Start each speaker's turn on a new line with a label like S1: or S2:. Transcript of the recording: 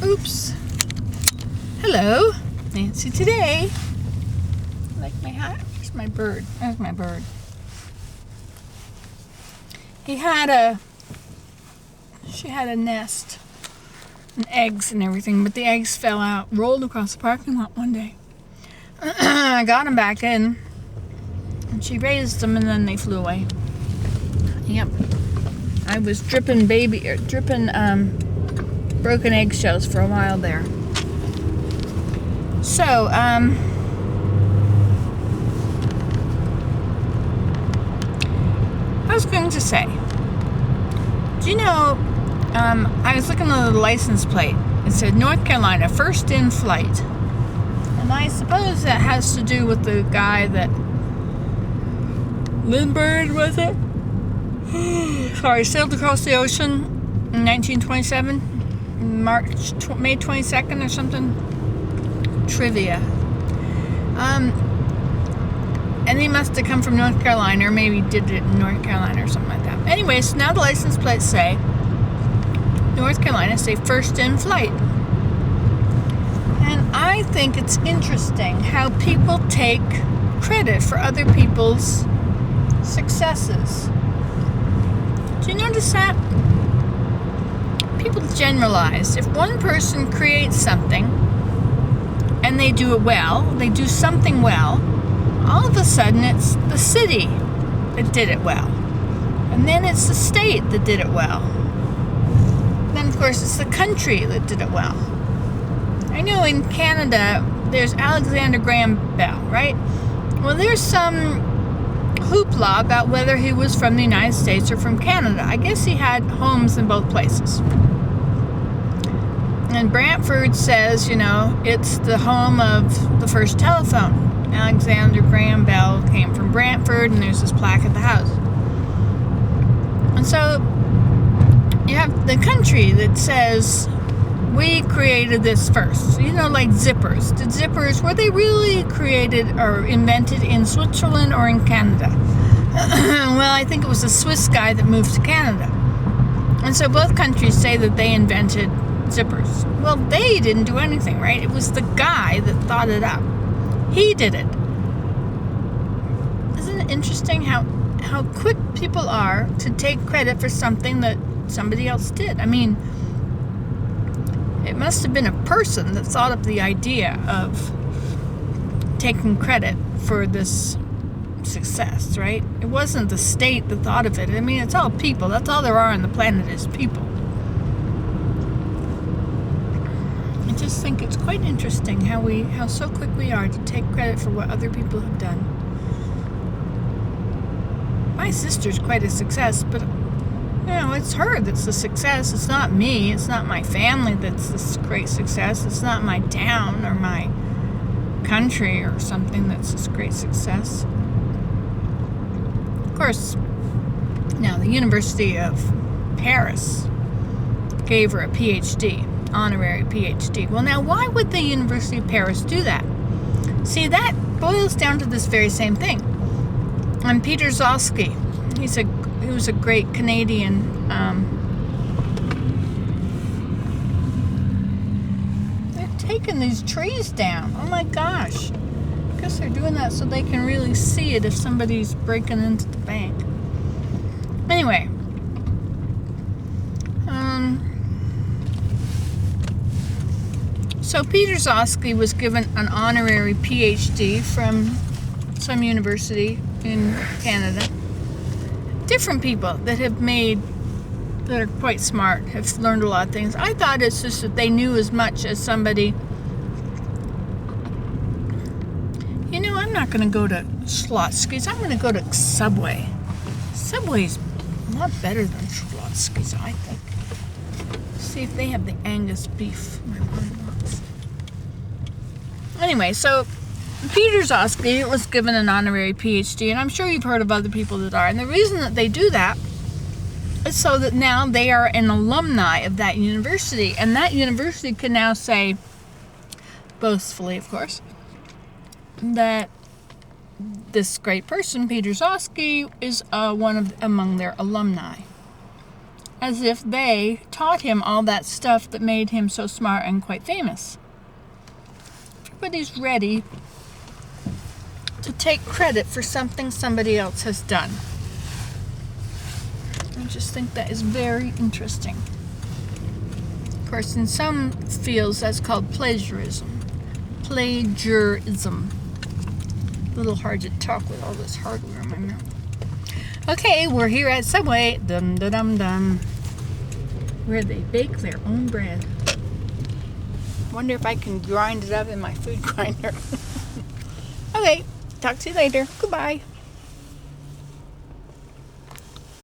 S1: Oops. Hello, Nancy today. Like my hat? Where's my bird? There's my bird. She had a nest and eggs and everything, but the eggs fell out, rolled across the parking lot one day. I got them back in, and she raised them, and then they flew away. Yep. I was dripping broken eggshells for a while there. So, I was going to say, do you know, I was looking at the license plate. It said North Carolina, first in flight. And I suppose that has to do with the guy that, Lindbergh, was it? Sorry, sailed across the ocean in 1927, May 22nd or something. Trivia. And he must have come from North Carolina, or maybe did it in North Carolina or something like that. Anyway, so now the license plates say, North Carolina, say first in flight. And I think it's interesting how people take credit for other people's successes. Do you notice that? People generalize. If one person creates something and they do it well, they do something well, all of a sudden it's the city that did it well. And then it's the state that did it well. Then, of course, it's the country that did it well. I know in Canada, there's Alexander Graham Bell, right? Well, there's some hoopla about whether he was from the United States or from Canada. I guess he had homes in both places. And Brantford says, it's the home of the first telephone. Alexander Graham Bell came from Brantford, and there's this plaque at the house. And so you have the country that says, we created this first. Like zippers. Did zippers, were they really created or invented in Switzerland or in Canada? Well, I think it was a Swiss guy that moved to Canada. And so both countries say that they invented zippers. Well, they didn't do anything, right? It was the guy that thought it up. He did it. Isn't it interesting how quick people are to take credit for something that somebody else did? I mean, it must have been a person that thought up the idea of taking credit for this success, right? It wasn't the state that thought of it. I mean, it's all people. That's all there are on the planet is people. I just think it's quite interesting how so quick we are to take credit for what other people have done. My sister's quite a success, but it's her that's the success. It's not me. It's not my family that's this great success. It's not my town or my country or something that's this great success. Of course, now the University of Paris gave her a PhD, honorary PhD. Well, now, why would the University of Paris do that? See, that boils down to this very same thing. And Peter Zosky, he was a great Canadian they're taking these trees down. Oh my gosh. I guess they're doing that so they can really see it if somebody's breaking into the bank. Anyway. So Peter Zosky was given an honorary PhD from some university in Canada. Different people that are quite smart, have learned a lot of things. I thought it's just that they knew as much as somebody. I'm not going to go to Schlotzsky's. I'm going to go to Subway. Subway's a lot better than Schlotzsky's, I think. See if they have the Angus beef my mom wants. Anyway, so Peter Zosky was given an honorary PhD, and I'm sure you've heard of other people that are. And the reason that they do that is so that now they are an alumni of that university. And that university can now say, boastfully, of course, that this great person, Peter Zosky, is among their alumni. as if they taught him all that stuff that made him so smart and quite famous. Everybody's ready to take credit for something somebody else has done. I just think that is very interesting. Of course, in some fields that's called plagiarism. Plagiarism. A little hard to talk with all this hardware in my mouth. Okay, we're here at Subway, dum da dum dum, where they bake their own bread. Wonder if I can grind it up in my food grinder. Okay, talk to you later. Goodbye.